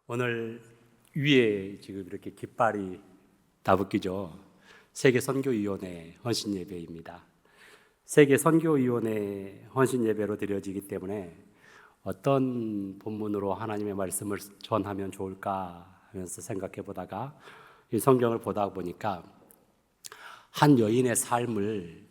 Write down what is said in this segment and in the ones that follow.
오늘 위에 지금 이렇게 깃발이 다붙기죠. 세계선교위원회 헌신예배입니다. 세계선교위원회 헌신예배로 드려지기 때문에 어떤 본문으로 하나님의 말씀을 전하면 좋을까 하면서 생각해 보다가 이 성경을 보다 보니까 한 여인의 삶을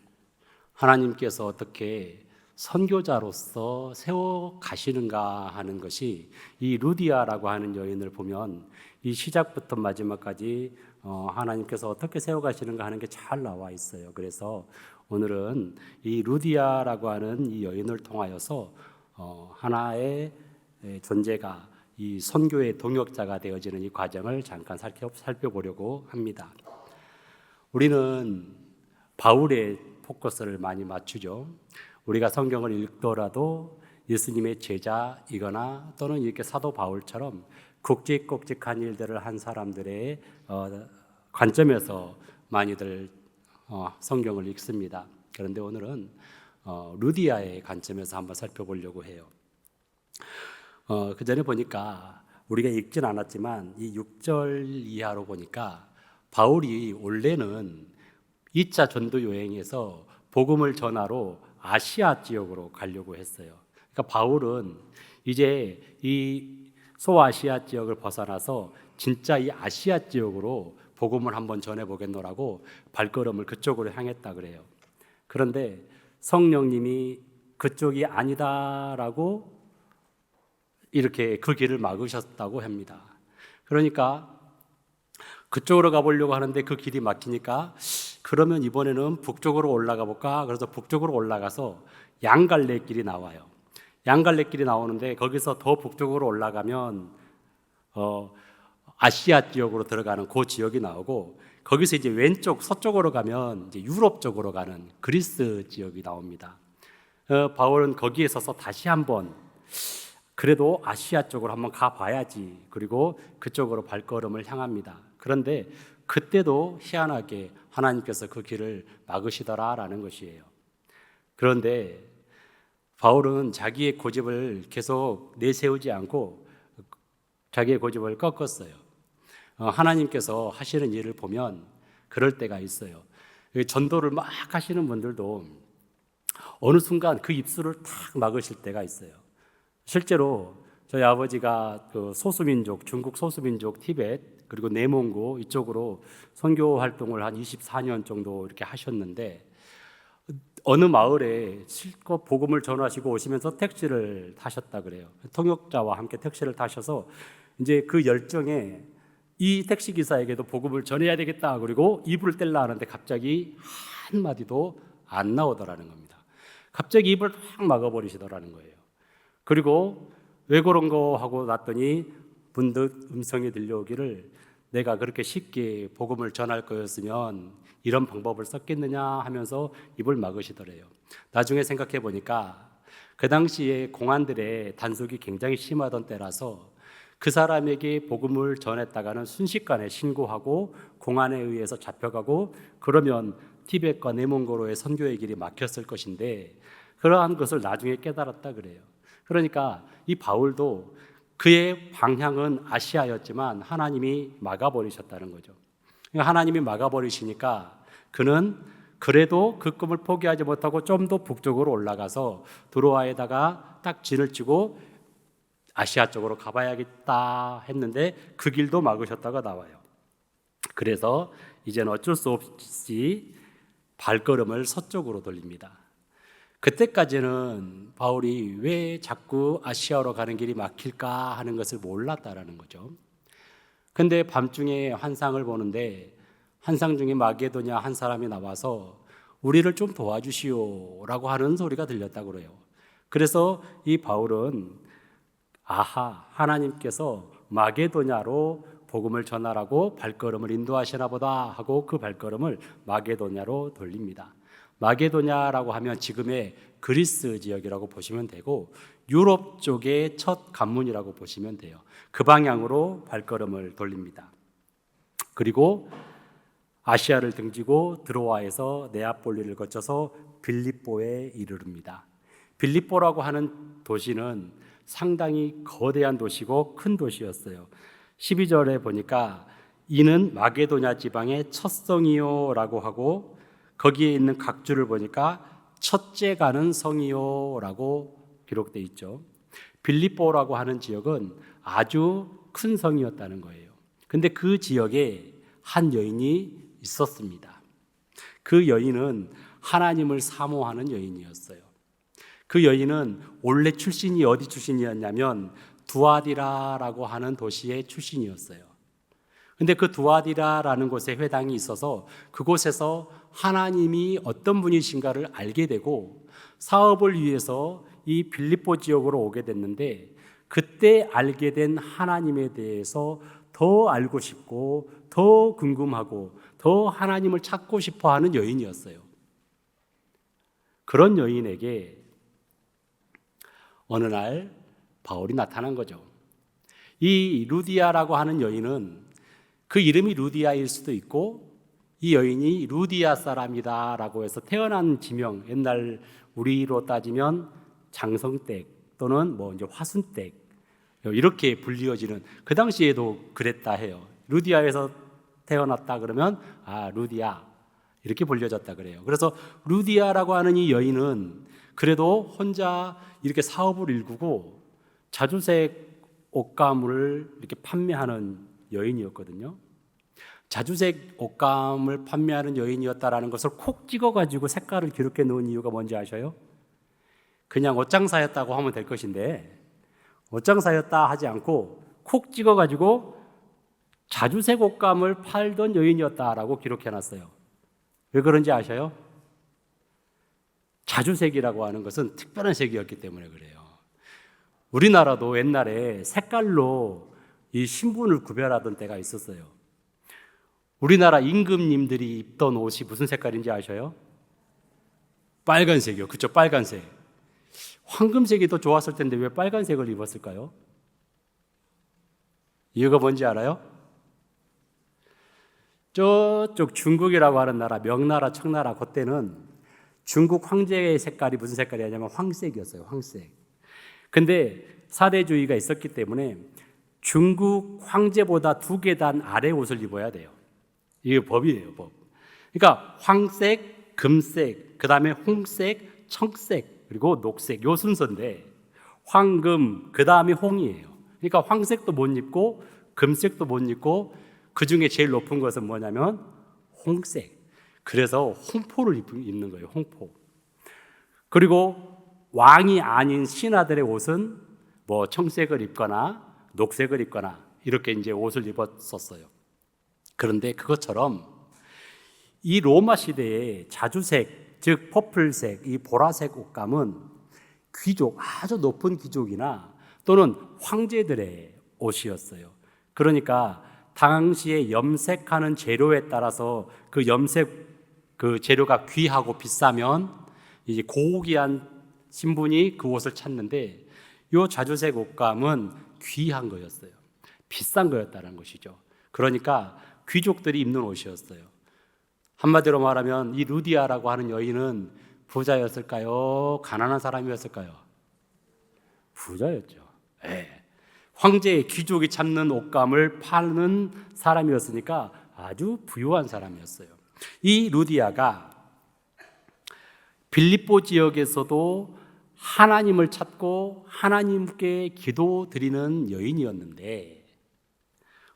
하나님께서 어떻게 선교자로서 세워 가시는가 하는 것이 이 루디아라고 하는 여인을 보면 이 시작부터 마지막까지 하나님께서 어떻게 세워 가시는가 하는 게 잘 나와 있어요. 그래서 오늘은 이 루디아라고 하는 이 여인을 통하여서 하나의 존재가 이 선교의 동역자가 되어지는 이 과정을 잠깐 살펴보려고 합니다. 우리는 바울의 포커스를 많이 맞추죠. 우리가 성경을 읽더라도 예수님의 제자이거나 또는 이렇게 사도 바울처럼 굵직굵직한 일들을 한 사람들의 관점에서 많이들 성경을 읽습니다. 그런데 오늘은 루디아의 관점에서 한번 살펴보려고 해요. 그 전에 보니까 우리가 읽진 않았지만 이 6절 이하로 보니까 바울이 원래는 2차 전도 여행에서 복음을 전하러 아시아 지역으로 가려고 했어요. 그러니까 바울은 이제 이 소아시아 지역을 벗어나서 진짜 이 아시아 지역으로 복음을 한번 전해보겠노라고 발걸음을 그쪽으로 향했다 그래요. 그런데 성령님이 그쪽이 아니다라고 이렇게 그 길을 막으셨다고 합니다. 그러니까 그쪽으로 가보려고 하는데 그 길이 막히니까 그러면 이번에는 북쪽으로 올라가 볼까? 그래서 북쪽으로 올라가서 양갈래길이 나와요. 양갈래길이 나오는데 거기서 더 북쪽으로 올라가면 아시아 지역으로 들어가는 그 지역이 나오고 거기서 이제 왼쪽 서쪽으로 가면 이제 유럽 쪽으로 가는 그리스 지역이 나옵니다. 바울은 거기에 서서 다시 한번 그래도 아시아 쪽으로 한번 가봐야지. 그리고 그쪽으로 발걸음을 향합니다. 그런데 그때도 희한하게 하나님께서 그 길을 막으시더라라는 것이에요. 그런데 바울은 자기의 고집을 계속 내세우지 않고 자기의 고집을 꺾었어요. 하나님께서 하시는 일을 보면 그럴 때가 있어요. 전도를 막 하시는 분들도 어느 순간 그 입술을 탁 막으실 때가 있어요. 실제로 저희 아버지가 그 소수민족, 중국 소수민족 티벳 그리고 내몽고 이쪽으로 선교 활동을 한 24년 정도 이렇게 하셨는데 어느 마을에 실컷 복음을 전하시고 오시면서 택시를 타셨다 그래요. 통역자와 함께 택시를 타셔서 이제 그 열정에 이 택시 기사에게도 복음을 전해야 되겠다 그리고 입을 뗄라 하는데 갑자기 한마디도 안 나오더라는 겁니다. 갑자기 입을 확 막아버리시더라는 거예요. 그리고 왜 그런 거 하고 났더니 문득 음성이 들려오기를 내가 그렇게 쉽게 복음을 전할 거였으면 이런 방법을 썼겠느냐 하면서 입을 막으시더래요. 나중에 생각해 보니까 그 당시에 공안들의 단속이 굉장히 심하던 때라서 그 사람에게 복음을 전했다가는 순식간에 신고하고 공안에 의해서 잡혀가고 그러면 티벳과 내몽고로의 선교의 길이 막혔을 것인데 그러한 것을 나중에 깨달았다 그래요. 그러니까 이 바울도 그의 방향은 아시아였지만 하나님이 막아버리셨다는 거죠. 하나님이 막아버리시니까 그는 그래도 그 꿈을 포기하지 못하고 좀 더 북쪽으로 올라가서 드로아에다가 딱 진을 치고 아시아 쪽으로 가봐야겠다 했는데 그 길도 막으셨다가 나와요. 그래서 이제는 어쩔 수 없이 발걸음을 서쪽으로 돌립니다. 그때까지는 바울이 왜 자꾸 아시아로 가는 길이 막힐까 하는 것을 몰랐다라는 거죠. 근데 밤중에 환상을 보는데 환상 중에 마게도냐 한 사람이 나와서 우리를 좀 도와주시오 라고 하는 소리가 들렸다고 그래요. 그래서 이 바울은 하나님께서 마게도냐로 복음을 전하라고 발걸음을 인도하시나 보다 하고 그 발걸음을 마게도냐로 돌립니다. 마게도냐라고 하면 지금의 그리스 지역이라고 보시면 되고 유럽 쪽의 첫 관문이라고 보시면 돼요. 그 방향으로 발걸음을 돌립니다. 그리고 아시아를 등지고 드로아에서 네아폴리를 거쳐서 빌립보에 이르릅니다. 빌립보라고 하는 도시는 상당히 거대한 도시고 큰 도시였어요. 12절에 보니까 이는 마게도냐 지방의 첫 성이요라고 하고 거기에 있는 각주를 보니까 첫째 가는 성이요라고 기록되어 있죠. 빌립보라고 하는 지역은 아주 큰 성이었다는 거예요. 근데 그 지역에 한 여인이 있었습니다. 그 여인은 하나님을 사모하는 여인이었어요. 그 여인은 원래 출신이 어디 출신이었냐면 두아디라라고 하는 도시의 출신이었어요. 근데 그 두아디라라는 곳에 회당이 있어서 그곳에서 하나님이 어떤 분이신가를 알게 되고 사업을 위해서 이 빌립보 지역으로 오게 됐는데 그때 알게 된 하나님에 대해서 더 알고 싶고 더 궁금하고 더 하나님을 찾고 싶어 하는 여인이었어요. 그런 여인에게 어느 날 바울이 나타난 거죠. 이 루디아라고 하는 여인은 그 이름이 루디아일 수도 있고 이 여인이 루디아 사람이다라고 해서 태어난 지명, 옛날 우리로 따지면 장성댁 또는 이제 화순댁 이렇게 불리어지는, 그 당시에도 그랬다 해요. 루디아에서 태어났다 그러면 루디아 이렇게 불려졌다 그래요. 그래서 루디아라고 하는 이 여인은 그래도 혼자 이렇게 사업을 일구고 자주색 옷감을 이렇게 판매하는 여인이었거든요. 자주색 옷감을 판매하는 여인이었다라는 것을 콕 찍어가지고 색깔을 기록해 놓은 이유가 뭔지 아셔요? 그냥 옷장사였다고 하면 될 것인데 옷장사였다 하지 않고 콕 찍어가지고 자주색 옷감을 팔던 여인이었다라고 기록해 놨어요. 왜 그런지 아셔요? 자주색이라고 하는 것은 특별한 색이었기 때문에 그래요. 우리나라도 옛날에 색깔로 이 신분을 구별하던 때가 있었어요. 우리나라 임금님들이 입던 옷이 무슨 색깔인지 아셔요? 빨간색이요. 그쵸, 빨간색. 황금색이 더 좋았을 텐데 왜 빨간색을 입었을까요? 이유가 뭔지 알아요? 저쪽 중국이라고 하는 나라, 명나라, 청나라, 그때는 중국 황제의 색깔이 무슨 색깔이었냐면 황색이었어요. 황색. 근데 사대주의가 있었기 때문에 중국 황제보다 2계단 아래 옷을 입어야 돼요. 이게 법이에요, 법. 그러니까 황색, 금색, 그 다음에 홍색, 청색, 그리고 녹색, 요 순서인데 황금, 그 다음에 홍이에요. 그러니까 황색도 못 입고 금색도 못 입고 그 중에 제일 높은 것은 뭐냐면 홍색. 그래서 홍포를 입는 거예요, 홍포. 그리고 왕이 아닌 신하들의 옷은 청색을 입거나 녹색을 입거나 이렇게 이제 옷을 입었었어요. 그런데 그것처럼 이 로마 시대의 자주색, 즉 퍼플색, 이 보라색 옷감은 귀족, 아주 높은 귀족이나 또는 황제들의 옷이었어요. 그러니까 당시에 염색하는 재료에 따라서 그 염색 그 재료가 귀하고 비싸면 이제 고귀한 신분이 그 옷을 찾는데 이 자주색 옷감은 귀한 거였어요. 비싼 거였다는 것이죠. 그러니까 귀족들이 입는 옷이었어요. 한마디로 말하면 이 루디아라고 하는 여인은 부자였을까요? 가난한 사람이었을까요? 부자였죠. 황제의 귀족이 찾는 옷감을 파는 사람이었으니까 아주 부유한 사람이었어요. 이 루디아가 빌립보 지역에서도 하나님을 찾고 하나님께 기도 드리는 여인이었는데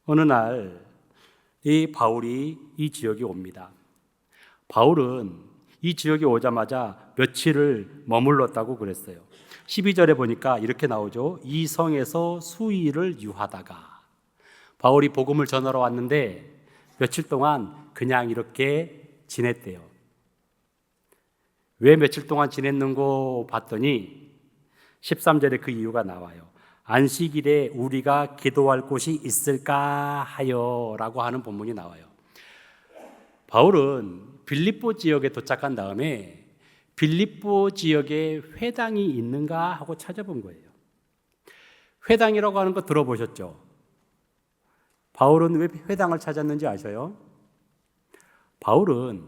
어느 날 이 바울이 이 지역에 옵니다. 바울은 이 지역에 오자마자 며칠을 머물렀다고 그랬어요. 12절에 보니까 이렇게 나오죠. 이 성에서 수일을 유하다가. 바울이 복음을 전하러 왔는데 며칠 동안 그냥 이렇게 지냈대요. 왜 며칠 동안 지냈는고 봤더니 13절에 그 이유가 나와요. 안식일에 우리가 기도할 곳이 있을까 하여 라고 하는 본문이 나와요. 바울은 빌립보 지역에 도착한 다음에 빌립보 지역에 회당이 있는가 하고 찾아본 거예요. 회당이라고 하는 거 들어보셨죠? 바울은 왜 회당을 찾았는지 아셔요? 바울은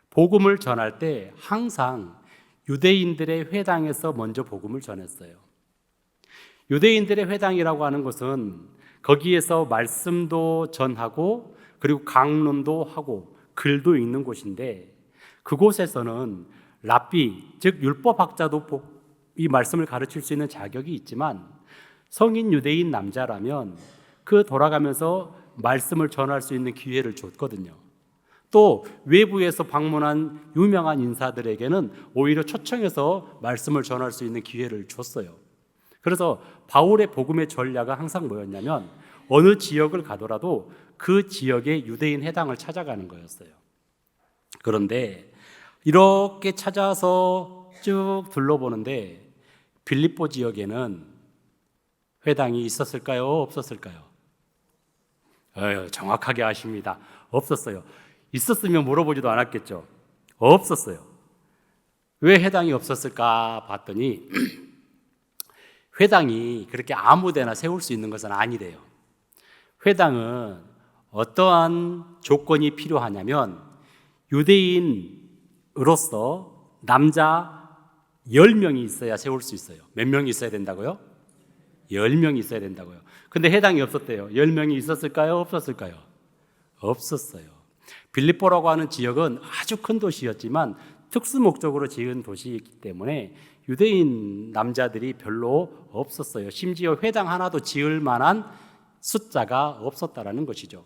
복음을 전할 때 항상 유대인들의 회당에서 먼저 복음을 전했어요. 유대인들의 회당이라고 하는 것은 거기에서 말씀도 전하고 그리고 강론도 하고 글도 읽는 곳인데, 그곳에서는 랍비, 즉 율법학자도 이 말씀을 가르칠 수 있는 자격이 있지만 성인 유대인 남자라면 그 돌아가면서 말씀을 전할 수 있는 기회를 줬거든요. 또 외부에서 방문한 유명한 인사들에게는 오히려 초청해서 말씀을 전할 수 있는 기회를 줬어요. 그래서 바울의 복음의 전략은 항상 뭐였냐면 어느 지역을 가더라도 그 지역의 유대인 회당을 찾아가는 거였어요. 그런데 이렇게 찾아서 쭉 둘러보는데 빌립보 지역에는 회당이 있었을까요? 없었을까요? 정확하게 아십니다. 없었어요. 있었으면 물어보지도 않았겠죠. 없었어요. 왜 회당이 없었을까 봤더니 회당이 그렇게 아무데나 세울 수 있는 것은 아니래요. 회당은 어떠한 조건이 필요하냐면 유대인으로서 남자 10명이 있어야 세울 수 있어요. 몇 명이 있어야 된다고요? 10명이 있어야 된다고요. 근데 회당이 없었대요. 10명이 있었을까요? 없었을까요? 없었어요. 빌립보라고 하는 지역은 아주 큰 도시였지만 특수 목적으로 지은 도시이기 때문에 유대인 남자들이 별로 없었어요. 심지어 회당 하나도 지을 만한 숫자가 없었다라는 것이죠.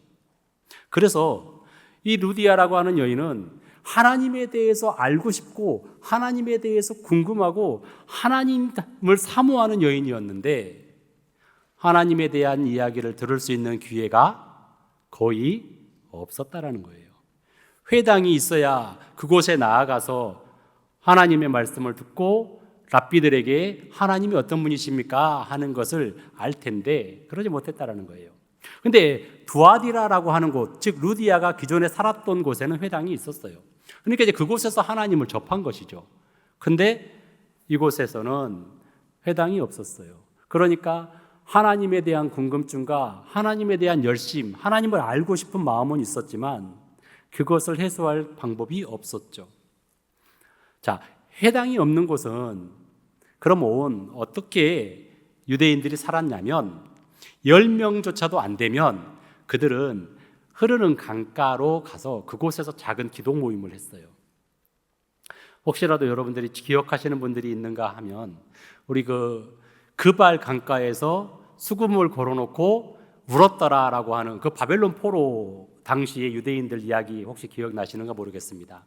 그래서 이 루디아라고 하는 여인은 하나님에 대해서 알고 싶고 하나님에 대해서 궁금하고 하나님을 사모하는 여인이었는데 하나님에 대한 이야기를 들을 수 있는 기회가 거의 없었다라는 거예요. 회당이 있어야 그곳에 나아가서 하나님의 말씀을 듣고 랍비들에게 하나님이 어떤 분이십니까? 하는 것을 알 텐데 그러지 못했다라는 거예요. 근데 두아디라라고 하는 곳, 즉 루디아가 기존에 살았던 곳에는 회당이 있었어요. 그러니까 이제 그곳에서 하나님을 접한 것이죠. 근데 이곳에서는 회당이 없었어요. 그러니까 하나님에 대한 궁금증과 하나님에 대한 열심, 하나님을 알고 싶은 마음은 있었지만 그것을 해소할 방법이 없었죠. 자, 회당이 없는 곳은 그럼 어떻게 유대인들이 살았냐면 10명조차도 안 되면 그들은 흐르는 강가로 가서 그곳에서 작은 기도 모임을 했어요. 혹시라도 여러분들이 기억하시는 분들이 있는가 하면 우리 그발 강가에서 수금을 걸어놓고 울었더라라고 하는 그 바벨론 포로 당시의 유대인들 이야기 혹시 기억나시는가 모르겠습니다.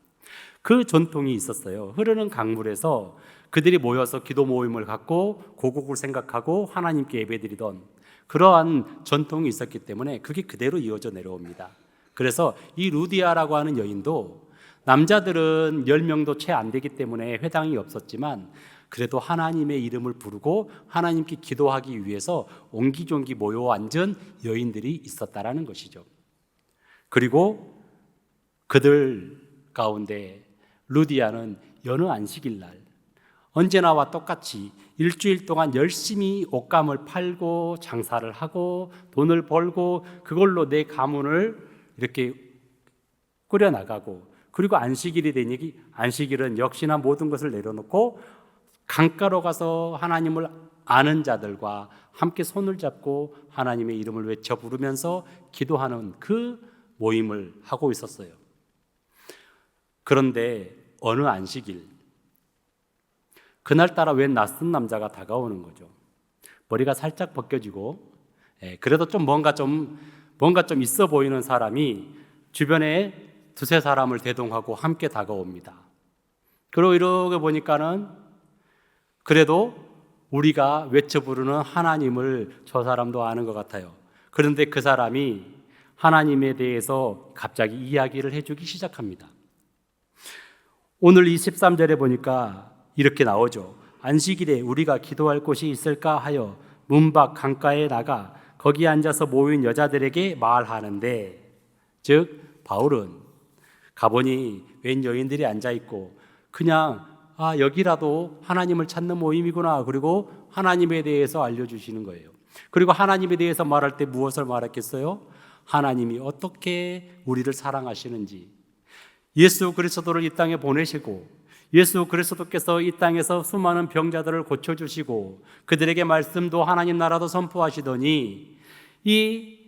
그 전통이 있었어요. 흐르는 강물에서 그들이 모여서 기도 모임을 갖고 고국을 생각하고 하나님께 예배드리던 그러한 전통이 있었기 때문에 그게 그대로 이어져 내려옵니다. 그래서 이 루디아라고 하는 여인도 남자들은 10명도 채 안 되기 때문에 회당이 없었지만 그래도 하나님의 이름을 부르고 하나님께 기도하기 위해서 옹기종기 모여 앉은 여인들이 있었다라는 것이죠. 그리고 그들 가운데 루디아는 여느 안식일 날 언제나와 똑같이 일주일 동안 열심히 옷감을 팔고 장사를 하고 돈을 벌고 그걸로 내 가문을 이렇게 꾸려나가고, 그리고 안식일이 되니 안식일은 역시나 모든 것을 내려놓고 강가로 가서 하나님을 아는 자들과 함께 손을 잡고 하나님의 이름을 외쳐 부르면서 기도하는 그 모임을 하고 있었어요. 그런데 어느 안식일 그날따라 웬 낯선 남자가 다가오는 거죠. 머리가 살짝 벗겨지고 그래도 뭔가 좀 있어 보이는 사람이 주변에 두세 사람을 대동하고 함께 다가옵니다. 그리고 이렇게 보니까는 그래도 우리가 외쳐 부르는 하나님을 저 사람도 아는 것 같아요. 그런데 그 사람이 하나님에 대해서 갑자기 이야기를 해주기 시작합니다. 오늘 23절에 보니까 이렇게 나오죠. 안식일에 우리가 기도할 곳이 있을까 하여 문 밖 강가에 나가 거기 앉아서 모인 여자들에게 말하는데, 즉 바울은 가보니 웬 여인들이 앉아있고 그냥 여기라도 하나님을 찾는 모임이구나, 그리고 하나님에 대해서 알려주시는 거예요. 그리고 하나님에 대해서 말할 때 무엇을 말했겠어요? 하나님이 어떻게 우리를 사랑하시는지, 예수 그리스도를 이 땅에 보내시고 예수 그리스도께서 이 땅에서 수많은 병자들을 고쳐주시고 그들에게 말씀도 하나님 나라도 선포하시더니 이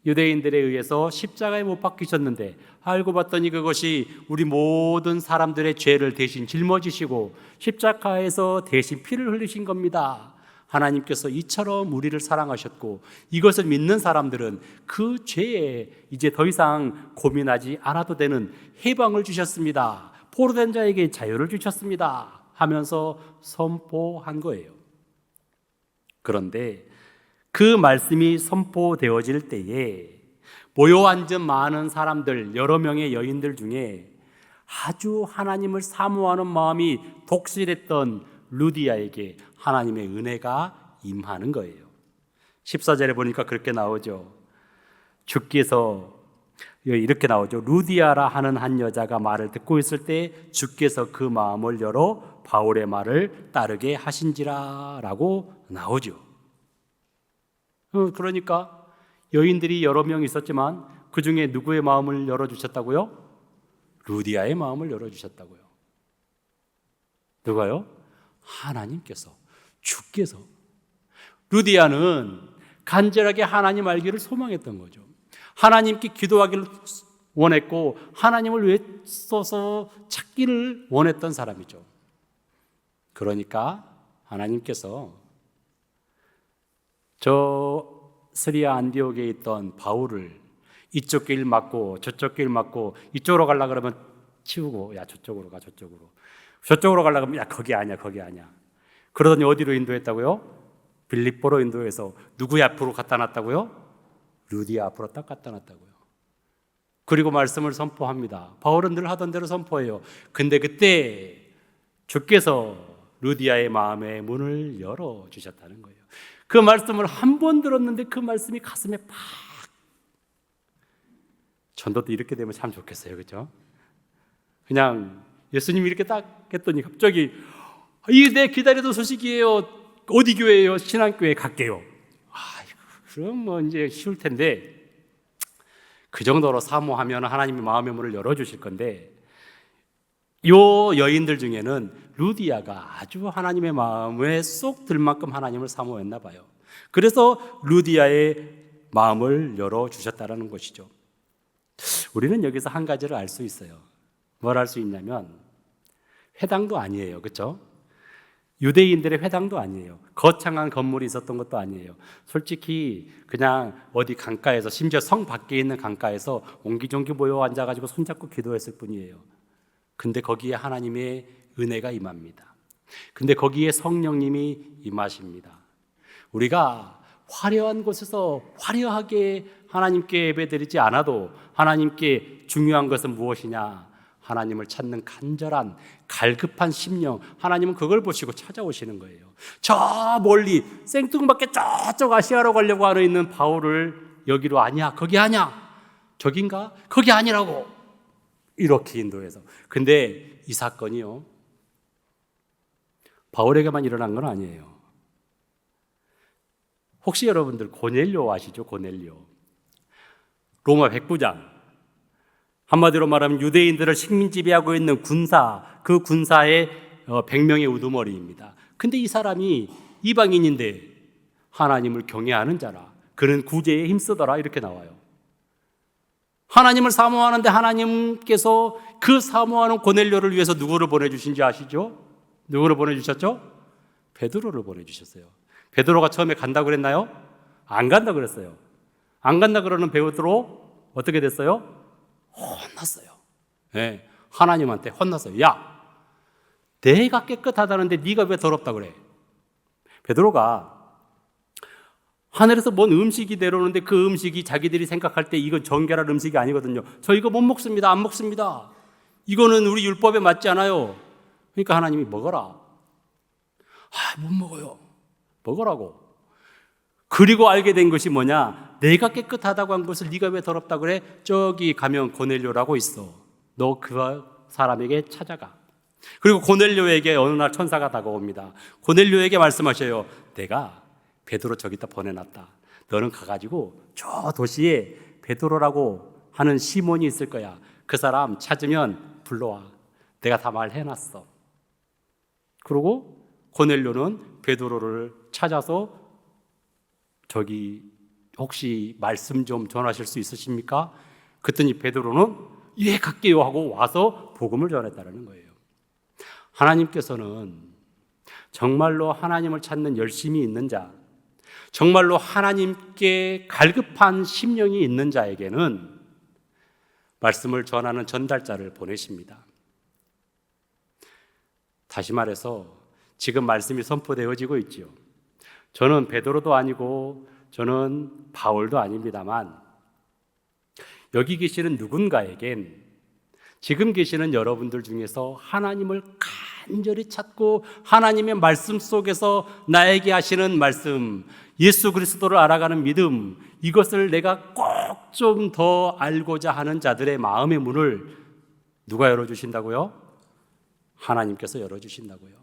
유대인들에 의해서 십자가에 못 박히셨는데 알고 봤더니 그것이 우리 모든 사람들의 죄를 대신 짊어지시고 십자가에서 대신 피를 흘리신 겁니다. 하나님께서 이처럼 우리를 사랑하셨고 이것을 믿는 사람들은 그 죄에 이제 더 이상 고민하지 않아도 되는 해방을 주셨습니다. 포로된 자에게 자유를 주셨습니다 하면서 선포한 거예요. 그런데 그 말씀이 선포되어질 때에 모여 앉은 많은 사람들, 여러 명의 여인들 중에 아주 하나님을 사모하는 마음이 독실했던 루디아에게 하나님의 은혜가 임하는 거예요. 14절에 보니까 그렇게 나오죠. 주께서 이렇게 나오죠. 루디아라 하는 한 여자가 말을 듣고 있을 때 주께서 그 마음을 열어 바울의 말을 따르게 하신지라 라고 나오죠. 그러니까 여인들이 여러 명 있었지만 그 중에 누구의 마음을 열어주셨다고요? 루디아의 마음을 열어주셨다고요. 누가요? 하나님께서, 주께서. 루디아는 간절하게 하나님 알기를 소망했던 거죠. 하나님께 기도하기를 원했고 하나님을 외쳐서 찾기를 원했던 사람이죠. 그러니까 하나님께서 저 스리아 안디옥에 있던 바울을 이쪽 길 맞고 저쪽 길 맞고 이쪽으로 가려고 그러면 치우고 야 저쪽으로 가 저쪽으로 가려고 하면 야 거기 아니야 그러더니 어디로 인도했다고요? 빌립보로 인도해서 누구의 앞으로 갖다 놨다고요? 루디아 앞으로 딱 갖다 놨다고요. 그리고 말씀을 선포합니다. 바울은 늘 하던 대로 선포해요. 근데 그때 주께서 루디아의 마음의 문을 열어주셨다는 거예요. 그 말씀을 한 번 들었는데 그 말씀이 가슴에 팍. 전도도 이렇게 되면 참 좋겠어요. 그렇죠? 그냥 예수님이 이렇게 딱 했더니 갑자기 내 기다리던 소식이에요. 어디 교회예요? 신앙교회 갈게요. 그럼 뭐 이제 쉬울 텐데 그 정도로 사모하면 하나님이 마음의 문을 열어주실 건데 요 여인들 중에는 루디아가 아주 하나님의 마음에 쏙 들 만큼 하나님을 사모했나 봐요. 그래서 루디아의 마음을 열어주셨다는 것이죠. 우리는 여기서 한 가지를 알 수 있어요. 뭘 알 수 있냐면 회당도 아니에요. 그렇죠? 유대인들의 회당도 아니에요. 거창한 건물이 있었던 것도 아니에요. 솔직히 그냥 어디 강가에서 심지어 성 밖에 있는 강가에서 옹기종기 모여 앉아가지고 손잡고 기도했을 뿐이에요. 근데 거기에 하나님의 은혜가 임합니다. 근데 거기에 성령님이 임하십니다. 우리가 화려한 곳에서 화려하게 하나님께 예배드리지 않아도 하나님께 중요한 것은 무엇이냐? 하나님을 찾는 간절한 갈급한 심령, 하나님은 그걸 보시고 찾아오시는 거예요. 저 멀리 생뚱맞게 저쪽 아시아로 가려고 하고 있는 바울을 여기로 아니야, 거기 아니야, 저긴가? 거기 아니라고 이렇게 인도해서. 근데 이 사건이요 바울에게만 일어난 건 아니에요. 혹시 여러분들 고넬료 아시죠? 고넬료. 로마 백부장, 한마디로 말하면 유대인들을 식민 지배하고 있는 군사, 그 군사의 100명의 우두머리입니다. 근데 이 사람이 이방인인데 하나님을 경외하는 자라, 그는 구제에 힘쓰더라 이렇게 나와요. 하나님을 사모하는데 하나님께서 그 사모하는 고넬료를 위해서 누구를 보내주신지 아시죠? 누구를 보내주셨죠? 베드로를 보내주셨어요. 베드로가 처음에 간다고 그랬나요? 안 간다 그랬어요. 안 간다 그러는 베드로 어떻게 됐어요? 혼났어요. 네, 하나님한테 혼났어요. 야, 내가 깨끗하다는데 네가 왜 더럽다 그래? 베드로가 하늘에서 뭔 음식이 내려오는데 그 음식이 자기들이 생각할 때 이건 정결한 음식이 아니거든요. 저 이거 못 먹습니다. 안 먹습니다. 이거는 우리 율법에 맞지 않아요. 그러니까 하나님이 먹어라. 못 먹어요. 먹으라고. 그리고 알게 된 것이 뭐냐? 내가 깨끗하다고 한 것을 네가 왜 더럽다 그래? 저기 가면 고넬료라고 있어. 너 그 사람에게 찾아가. 그리고 고넬료에게 어느 날 천사가 다가옵니다. 고넬료에게 말씀하셔요. 내가 베드로 저기다 보내놨다. 너는 가가지고 저 도시에 베드로라고 하는 시몬이 있을 거야. 그 사람 찾으면 불러와. 내가 다 말해놨어. 그리고 고넬료는 베드로를 찾아서 저기 혹시 말씀 좀 전하실 수 있으십니까? 그랬더니 베드로는 예, 갈게요 하고 와서 복음을 전했다는 거예요. 하나님께서는 정말로 하나님을 찾는 열심이 있는 자, 정말로 하나님께 갈급한 심령이 있는 자에게는 말씀을 전하는 전달자를 보내십니다. 다시 말해서 지금 말씀이 선포되어지고 있지요. 저는 베드로도 아니고 저는 바울도 아닙니다만 여기 계시는 누군가에겐 지금 계시는 여러분들 중에서 하나님을 간절히 찾고 하나님의 말씀 속에서 나에게 하시는 말씀, 예수 그리스도를 알아가는 믿음, 이것을 내가 꼭 좀 더 알고자 하는 자들의 마음의 문을 누가 열어주신다고요? 하나님께서 열어주신다고요.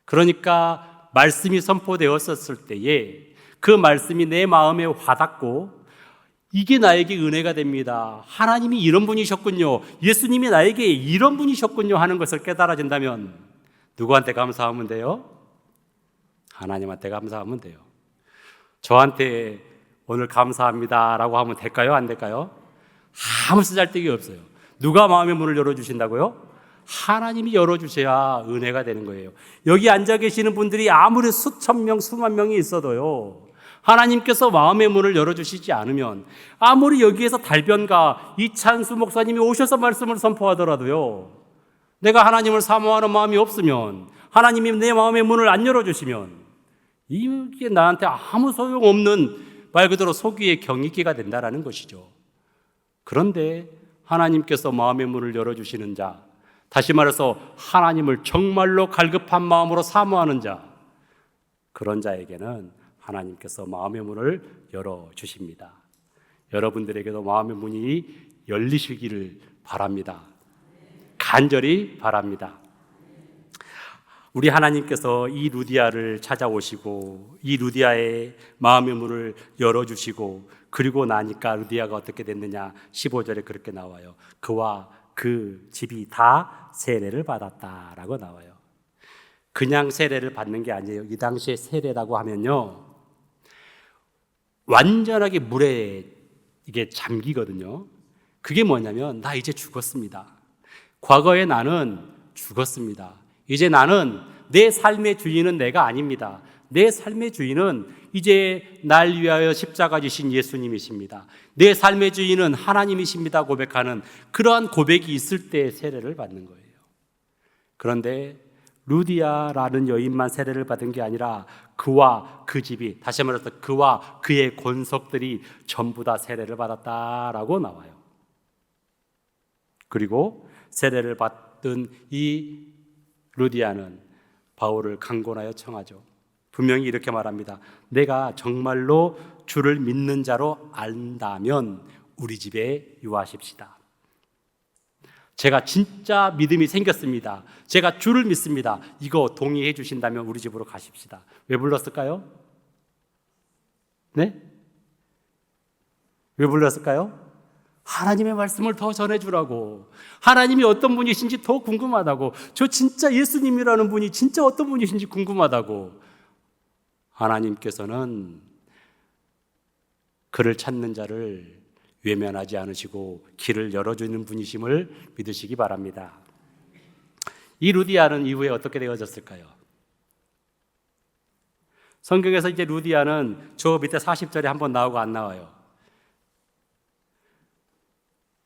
그러니까 말씀이 선포되었을 때에 그 말씀이 내 마음에 와닿고 이게 나에게 은혜가 됩니다. 하나님이 이런 분이셨군요. 예수님이 나에게 이런 분이셨군요 하는 것을 깨달아진다면 누구한테 감사하면 돼요? 하나님한테 감사하면 돼요. 저한테 오늘 감사합니다 라고 하면 될까요? 안 될까요? 아무 쓰잘데기 없어요. 누가 마음의 문을 열어주신다고요? 하나님이 열어주셔야 은혜가 되는 거예요. 여기 앉아 계시는 분들이 아무리 수천 명, 수만 명이 있어도요, 하나님께서 마음의 문을 열어주시지 않으면 아무리 여기에서 달변가 이찬수 목사님이 오셔서 말씀을 선포하더라도요, 내가 하나님을 사모하는 마음이 없으면, 하나님이 내 마음의 문을 안 열어주시면 이게 나한테 아무 소용없는 말 그대로 속이의 경이기가 된다라는 것이죠. 그런데 하나님께서 마음의 문을 열어주시는 자, 다시 말해서 하나님을 정말로 갈급한 마음으로 사모하는 자, 그런 자에게는 하나님께서 마음의 문을 열어주십니다. 여러분들에게도 마음의 문이 열리시기를 바랍니다. 간절히 바랍니다. 우리 하나님께서 이 루디아를 찾아오시고 이 루디아의 마음의 문을 열어주시고 그리고 나니까 루디아가 어떻게 됐느냐, 15절에 그렇게 나와요. 그와 그 집이 다 세례를 받았다라고 나와요. 그냥 세례를 받는 게 아니에요. 이 당시에 세례라고 하면요, 완전하게 물에 이게 잠기거든요. 그게 뭐냐면 나 이제 죽었습니다. 과거에 나는 죽었습니다. 이제 나는 내 삶의 주인은 내가 아닙니다. 내 삶의 주인은 이제 날 위하여 십자가 지신 예수님이십니다. 내 삶의 주인은 하나님이십니다 고백하는 그러한 고백이 있을 때 세례를 받는 거예요. 그런데 루디아라는 여인만 세례를 받은 게 아니라 그와 그 집이, 다시 말해서 그와 그의 권속들이 전부 다 세례를 받았다라고 나와요. 그리고 세례를 받은 이 루디아는 바울을 강권하여 청하죠. 분명히 이렇게 말합니다. 내가 정말로 주를 믿는 자로 안다면 우리 집에 유하십시다. 제가 진짜 믿음이 생겼습니다. 제가 주를 믿습니다. 이거 동의해 주신다면 우리 집으로 가십시다. 왜 불렀을까요? 네? 왜 불렀을까요? 하나님의 말씀을 더 전해주라고. 하나님이 어떤 분이신지 더 궁금하다고. 저 진짜 예수님이라는 분이 진짜 어떤 분이신지 궁금하다고. 하나님께서는 그를 찾는 자를 외면하지 않으시고 길을 열어주는 분이심을 믿으시기 바랍니다. 이 루디아는 이후에 어떻게 되어졌을까요? 성경에서 이제 루디아는 저 밑에 40절에 한번 나오고 안 나와요.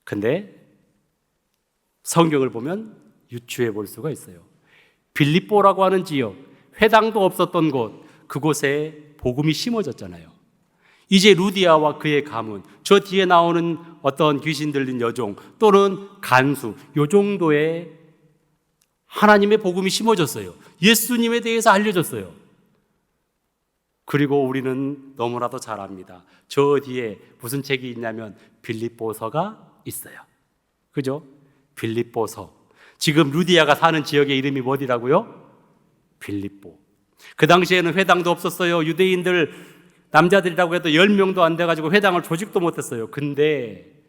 근데 성경을 보면 유추해 볼 수가 있어요. 빌립보라고 하는 지역, 회당도 없었던 곳, 그곳에 복음이 심어졌잖아요. 이제 루디아와 그의 가문, 저 뒤에 나오는 어떤 귀신 들린 여종 또는 간수, 요 정도의 하나님의 복음이 심어졌어요. 예수님에 대해서 알려졌어요. 그리고 우리는 너무나도 잘 압니다. 저 뒤에 무슨 책이 있냐면 빌립보서가 있어요. 그죠? 빌립보서. 지금 루디아가 사는 지역의 이름이 뭐더라고요? 빌립보. 그 당시에는 회당도 없었어요. 유대인들 남자들이라고 해도 10명도 안 돼가지고 회당을 조직도 못했어요. 근데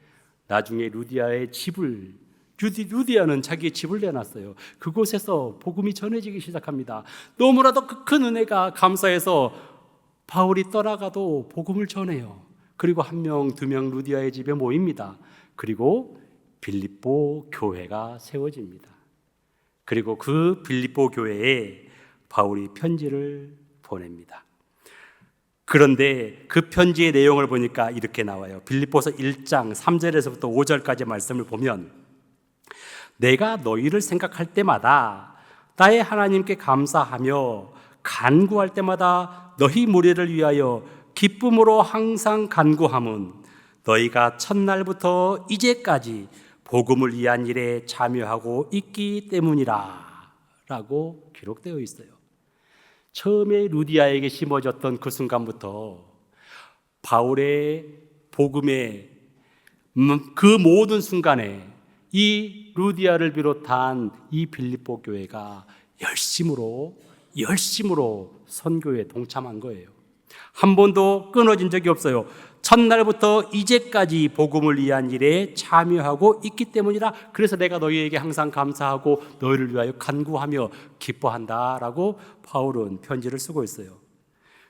나중에 루디아의 집을 루디아는 자기의 집을 내놨어요. 그곳에서 복음이 전해지기 시작합니다. 너무나도 그 큰 은혜가 감사해서 바울이 떠나가도 복음을 전해요. 그리고 1명, 2명 루디아의 집에 모입니다. 그리고 빌립보 교회가 세워집니다. 그리고 그 빌립보 교회에 바울이 편지를 보냅니다. 그런데 그 편지의 내용을 보니까 이렇게 나와요. 빌립보서 1장 3절에서부터 5절까지 말씀을 보면, 내가 너희를 생각할 때마다 나의 하나님께 감사하며 간구할 때마다 너희 무리를 위하여 기쁨으로 항상 간구함은 너희가 첫날부터 이제까지 복음을 위한 일에 참여하고 있기 때문이라 라고 기록되어 있어요. 처음에 루디아에게 심어졌던 그 순간부터 바울의 복음의 그 모든 순간에 이 루디아를 비롯한 이 빌립보 교회가 열심으로 선교에 동참한 거예요. 한 번도 끊어진 적이 없어요. 첫날부터 이제까지 복음을 위한 일에 참여하고 있기 때문이라. 그래서 내가 너희에게 항상 감사하고 너희를 위하여 간구하며 기뻐한다라고 바울은 편지를 쓰고 있어요.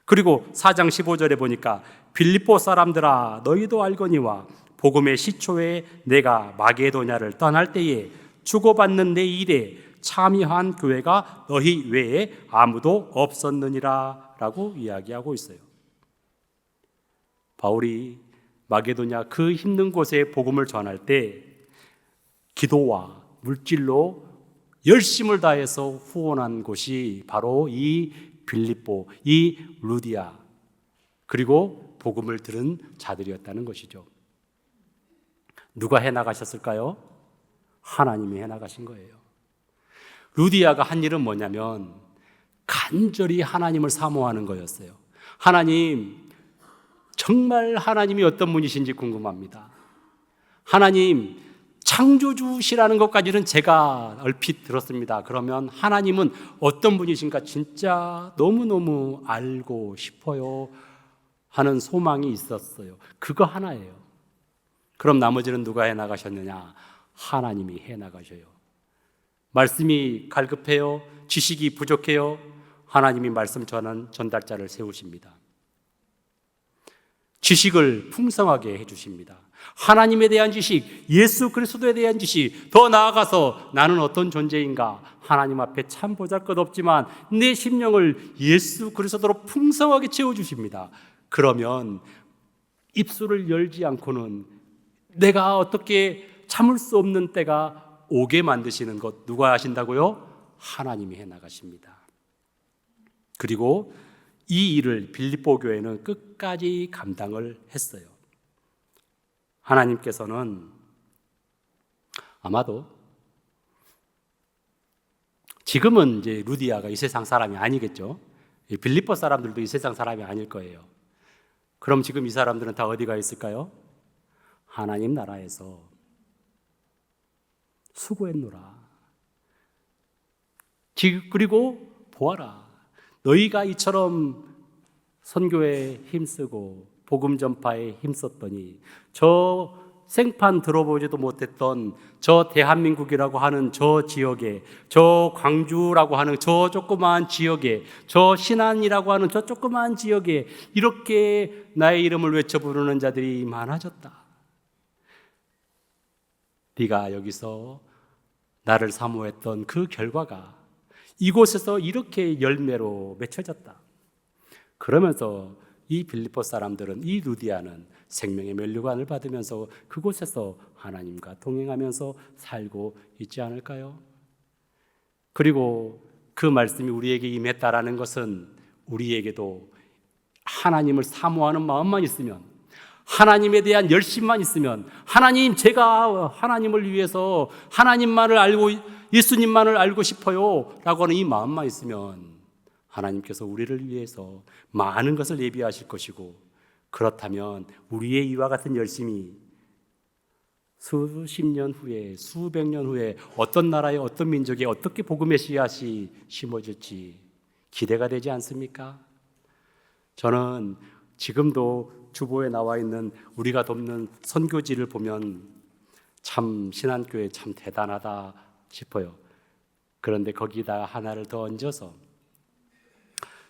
그리고 4장 15절에 보니까 빌립보 사람들아 너희도 알거니와 복음의 시초에 내가 마게도냐를 떠날 때에 주고받는 내 일에 참여한 교회가 너희 외에 아무도 없었느니라 라고 이야기하고 있어요. 바울이 마게도냐 그 힘든 곳에 복음을 전할 때 기도와 물질로 열심을 다해서 후원한 곳이 바로 이 빌립보, 이 루디아, 그리고 복음을 들은 자들이었다는 것이죠. 누가 해나가셨을까요? 하나님이 해나가신 거예요. 루디아가 한 일은 뭐냐면 간절히 하나님을 사모하는 거였어요. 하나님, 정말 하나님이 어떤 분이신지 궁금합니다. 하나님, 창조주시라는 것까지는 제가 얼핏 들었습니다. 그러면 하나님은 어떤 분이신가 진짜 너무너무 알고 싶어요 하는 소망이 있었어요. 그거 하나예요. 그럼 나머지는 누가 해나가셨느냐? 하나님이 해나가셔요. 말씀이 갈급해요? 지식이 부족해요? 하나님이 말씀 전하는 전달자를 세우십니다. 지식을 풍성하게 해주십니다. 하나님에 대한 지식, 예수 그리스도에 대한 지식, 더 나아가서 나는 어떤 존재인가? 하나님 앞에 참 보잘것없지만 내 심령을 예수 그리스도로 풍성하게 채워주십니다. 그러면 입술을 열지 않고는 내가 어떻게 참을 수 없는 때가 오게 만드시는 것 누가 하신다고요? 하나님이 해나가십니다. 그리고 이 일을 빌립보 교회는 끝까지 감당을 했어요. 하나님께서는 아마도 지금은 이제 루디아가 이 세상 사람이 아니겠죠. 빌립보 사람들도 이 세상 사람이 아닐 거예요. 그럼 지금 이 사람들은 다 어디가 있을까요? 하나님 나라에서 수고했노라. 그리고 보아라. 너희가 이처럼 선교에 힘쓰고 복음 전파에 힘썼더니 저 생판 들어보지도 못했던 저 대한민국이라고 하는 저 지역에, 저 광주라고 하는 저 조그마한 지역에, 저 신안이라고 하는 저 조그마한 지역에 이렇게 나의 이름을 외쳐 부르는 자들이 많아졌다. 네가 여기서 나를 사모했던 그 결과가 이곳에서 이렇게 열매로 맺혀졌다. 그러면서 이 빌립보 사람들은, 이 루디아는 생명의 면류관을 받으면서 그곳에서 하나님과 동행하면서 살고 있지 않을까요? 그리고 그 말씀이 우리에게 임했다라는 것은 우리에게도 하나님을 사모하는 마음만 있으면, 하나님에 대한 열심만 있으면, 하나님, 제가 하나님을 위해서 하나님만을 알고 예수님만을 알고 싶어요 라고 하는 이 마음만 있으면 하나님께서 우리를 위해서 많은 것을 예비하실 것이고, 그렇다면 우리의 이와 같은 열심이 수십 년 후에, 수백 년 후에 어떤 나라에, 어떤 민족에 어떻게 복음의 씨앗이 심어질지 기대가 되지 않습니까? 저는 지금도 주보에 나와 있는 우리가 돕는 선교지를 보면 참 신한교회 참 대단하다 싶어요. 그런데 거기다 하나를 더 얹어서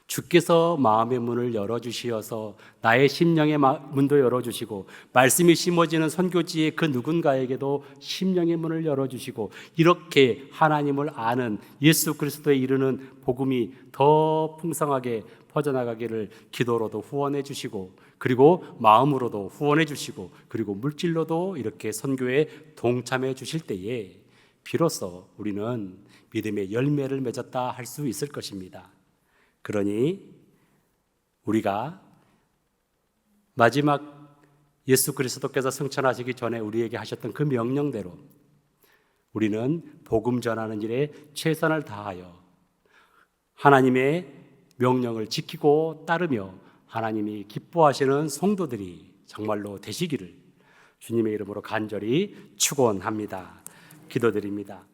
주께서 마음의 문을 열어주시어서 나의 심령의 문도 열어주시고 말씀이 심어지는 선교지의 그 누군가에게도 심령의 문을 열어주시고 이렇게 하나님을 아는 예수 그리스도에 이르는 복음이 더 풍성하게 퍼져나가기를 기도로도 후원해 주시고 그리고 마음으로도 후원해 주시고 그리고 물질로도 이렇게 선교에 동참해 주실 때에 비로소 우리는 믿음의 열매를 맺었다 할 수 있을 것입니다. 그러니 우리가 마지막 예수 그리스도께서 승천하시기 전에 우리에게 하셨던 그 명령대로 우리는 복음 전하는 일에 최선을 다하여 하나님의 명령을 지키고 따르며 하나님이 기뻐하시는 성도들이 정말로 되시기를 주님의 이름으로 간절히 축원합니다. 기도드립니다.